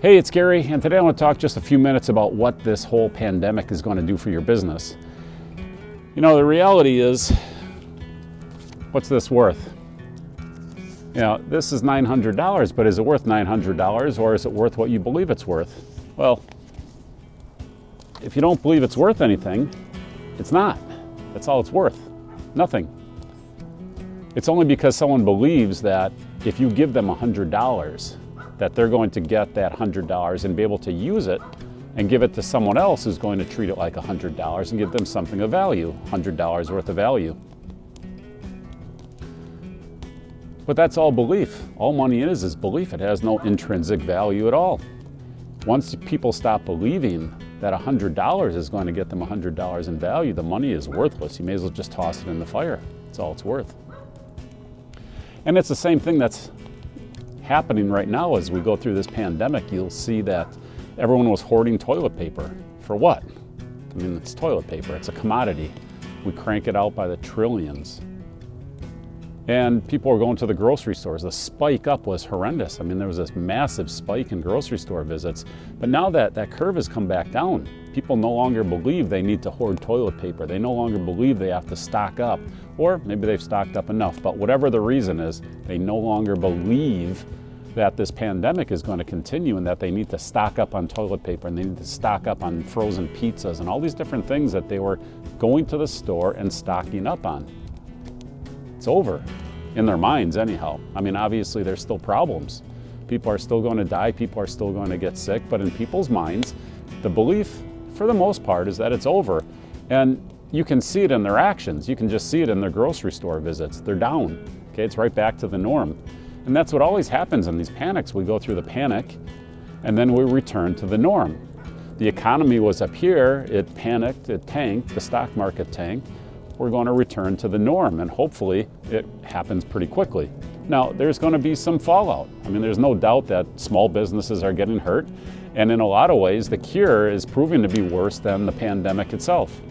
Hey, it's Gary, and today I want to talk just a few minutes about what this whole pandemic is going to do for your business. You know, the reality is, what's this worth? You know, this is $900, but is it worth $900, or is it worth what you believe it's worth? Well, if you don't believe it's worth anything, it's not. That's all it's worth. Nothing. It's only because someone believes that if you give them $100, that they're going to get that $100 and be able to use it and give it to someone else who's going to treat it like $100 and give them something of value, $100 worth of value. But that's all belief. All money is belief. It has no intrinsic value at all. Once people stop believing that $100 is going to get them $100 in value, the money is worthless. You may as well just toss it in the fire. That's all it's worth. And it's the same thing that's happening right now as we go through this pandemic. You'll see that everyone was hoarding toilet paper. For what? I mean, it's toilet paper. It's a commodity. We crank it out by the trillions. And people were going to the grocery stores. The spike up was horrendous. I mean, there was this massive spike in grocery store visits. But now that curve has come back down, people no longer believe they need to hoard toilet paper. They no longer believe they have to stock up. Or maybe they've stocked up enough. But whatever the reason is, they no longer believe that this pandemic is going to continue and that they need to stock up on toilet paper and they need to stock up on frozen pizzas and all these different things that they were going to the store and stocking up on. It's over, in their minds anyhow. I mean, obviously there's still problems. People are still going to die, people are still going to get sick, but in people's minds, the belief, for the most part, is that it's over. And you can see it in their actions. You can just see it in their grocery store visits. They're down. Okay, it's right back to the norm. And that's what always happens in these panics. We go through the panic, and then we return to the norm. The economy was up here, it panicked, it tanked, the stock market tanked. We're going to return to the norm, and hopefully it happens pretty quickly. Now, there's going to be some fallout. I mean, there's no doubt that small businesses are getting hurt, and in a lot of ways, the cure is proving to be worse than the pandemic itself.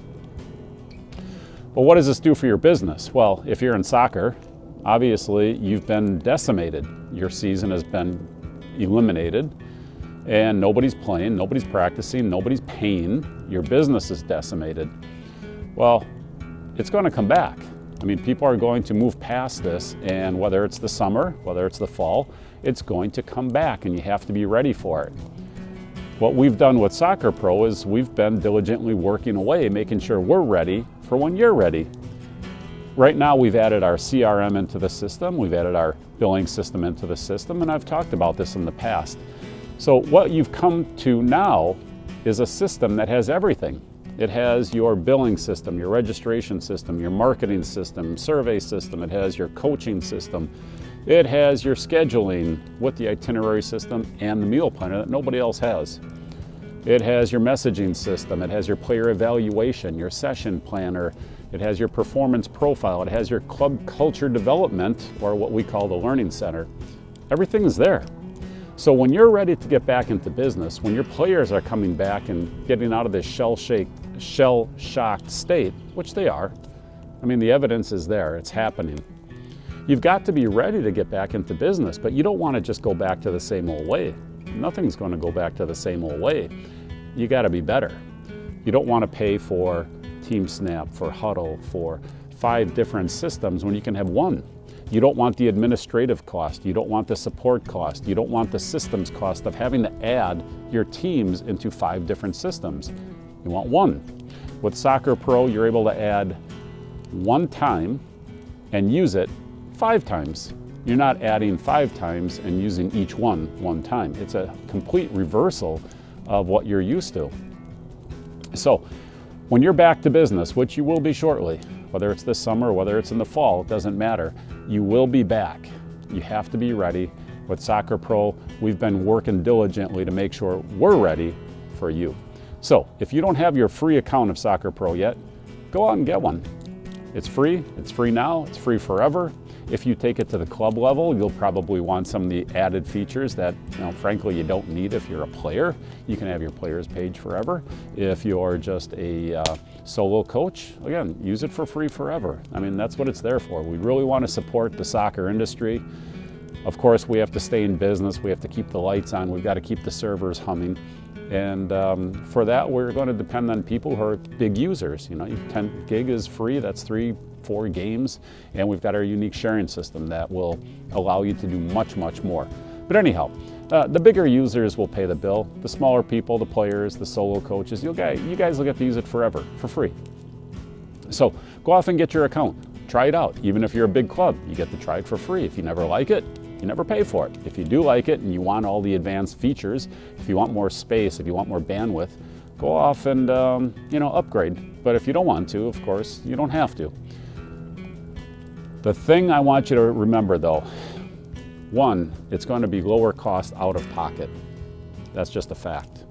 But what does this do for your business? Well, if you're in soccer, obviously you've been decimated. Your season has been eliminated, and nobody's playing, nobody's practicing, nobody's paying. Your business is decimated. Well, it's going to come back. I mean, people are going to move past this, and whether it's the summer, whether it's the fall, it's going to come back, and you have to be ready for it. What we've done with Soccer Pro is we've been diligently working away, making sure we're ready for when you're ready. Right now, we've added our CRM into the system, we've added our billing system into the system, and I've talked about this in the past. So what you've come to now is a system that has everything. It has your billing system, your registration system, your marketing system, survey system. It has your coaching system. It has your scheduling with the itinerary system and the meal planner that nobody else has. It has your messaging system. It has your player evaluation, your session planner. It has your performance profile. It has your club culture development, or what we call the learning center. Everything is there. So when you're ready to get back into business, when your players are coming back and getting out of this shell-shocked state, which they are, I mean, the evidence is there, it's happening. You've got to be ready to get back into business, but you don't want to just go back to the same old way. Nothing's going to go back to the same old way. You got to be better. You don't want to pay for TeamSnap, for Huddle, for 5 different systems when you can have one. You don't want the administrative cost. You don't want the support cost. You don't want the systems cost of having to add your teams into 5 different systems. You want one. With Soccer Pro, you're able to add one time and use it 5 times. You're not adding 5 times and using each one time. It's a complete reversal of what you're used to. So when you're back to business, which you will be shortly, whether it's this summer, whether it's in the fall, it doesn't matter. You will be back. You have to be ready. With Soccer Pro, we've been working diligently to make sure we're ready for you. So if you don't have your free account of Soccer Pro yet, go out and get one. It's free now, it's free forever. If you take it to the club level, you'll probably want some of the added features that, frankly, you don't need if you're a player. You can have your players page forever. If you're just a solo coach, again, use it for free forever. I mean, that's what it's there for. We really want to support the soccer industry. Of course, we have to stay in business. We have to keep the lights on. We've got to keep the servers humming. And for that, we're going to depend on people who are big users. 10 gig is free. That's 3-4 games. And we've got our unique sharing system that will allow you to do much, much more. But anyhow, the bigger users will pay the bill. The smaller people, the players, the solo coaches, you guys will get to use it forever for free. So go off and get your account. Try it out. Even if you're a big club, you get to try it for free. If you never like it, you never pay for it. If you do like it and you want all the advanced features, if you want more space, if you want more bandwidth, go off and upgrade. But if you don't want to, of course, you don't have to. The thing I want you to remember though, one, it's going to be lower cost out of pocket. That's just a fact.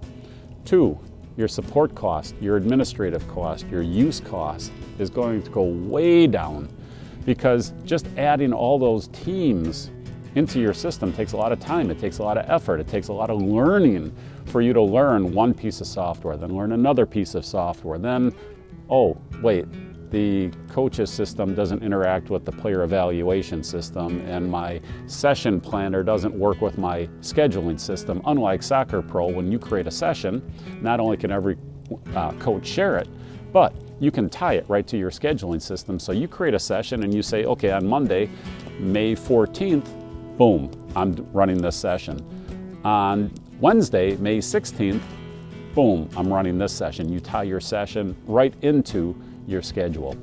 Two, your support cost, your administrative cost, your use cost is going to go way down, because just adding all those teams into your system takes a lot of time. It takes a lot of effort. It takes a lot of learning for you to learn one piece of software, then learn another piece of software. Then, oh, wait, the coach's system doesn't interact with the player evaluation system, and my session planner doesn't work with my scheduling system. Unlike Soccer Pro, when you create a session, not only can every coach share it, but you can tie it right to your scheduling system. So you create a session and you say, okay, on Monday, May 14th, boom, I'm running this session. On Wednesday, May 16th, boom, I'm running this session. You tie your session right into your schedule.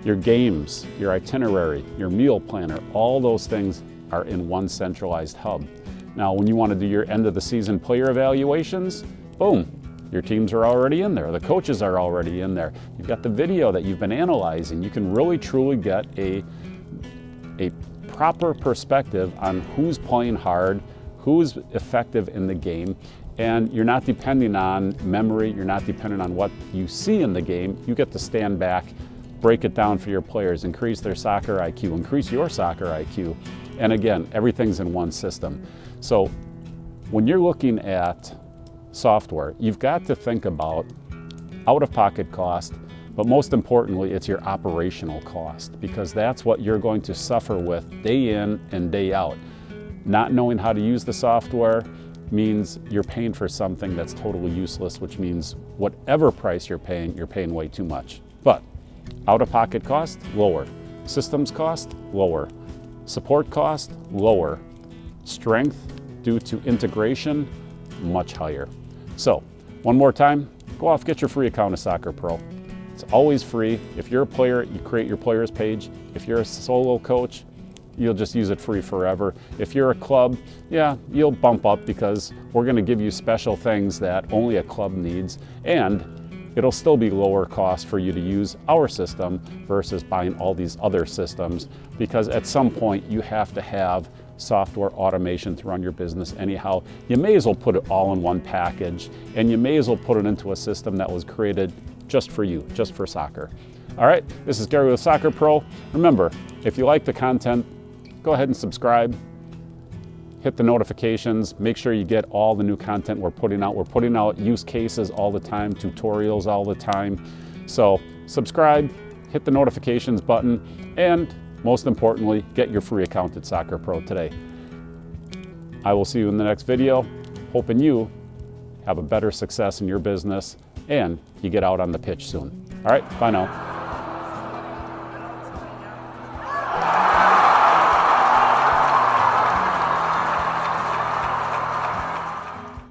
Your games, your itinerary, your meal planner, all those things are in one centralized hub. Now, when you want to do your end of the season player evaluations, boom, your teams are already in there. The coaches are already in there. You've got the video that you've been analyzing. You can really truly get a proper perspective on who's playing hard, who's effective in the game, and you're not depending on memory, you're not dependent on what you see in the game. You get to stand back, break it down for your players, increase their soccer IQ, increase your soccer IQ, and again, everything's in one system. So when you're looking at software, you've got to think about out-of-pocket cost, but most importantly, it's your operational cost, because that's what you're going to suffer with day in and day out. Not knowing how to use the software means you're paying for something that's totally useless, which means whatever price you're paying way too much. But out-of-pocket cost, lower. Systems cost, lower. Support cost, lower. Strength due to integration, much higher. So, one more time, go off, get your free account of Soccer Pro. It's always free. If you're a player, you create your players page. If you're a solo coach, you'll just use it free forever. If you're a club, yeah, you'll bump up because we're going to give you special things that only a club needs, and it'll still be lower cost for you to use our system versus buying all these other systems, because at some point you have to have software automation to run your business anyhow. You may as well put it all in one package, and you may as well put it into a system that was created just for you, just for soccer. All right, this is Gary with Soccer Pro. Remember, if you like the content, go ahead and subscribe, hit the notifications, make sure you get all the new content we're putting out. We're putting out use cases all the time, tutorials all the time. So subscribe, hit the notifications button, and most importantly, get your free account at Soccer Pro today. I will see you in the next video, hoping you have a better success in your business and you get out on the pitch soon. All right, bye now.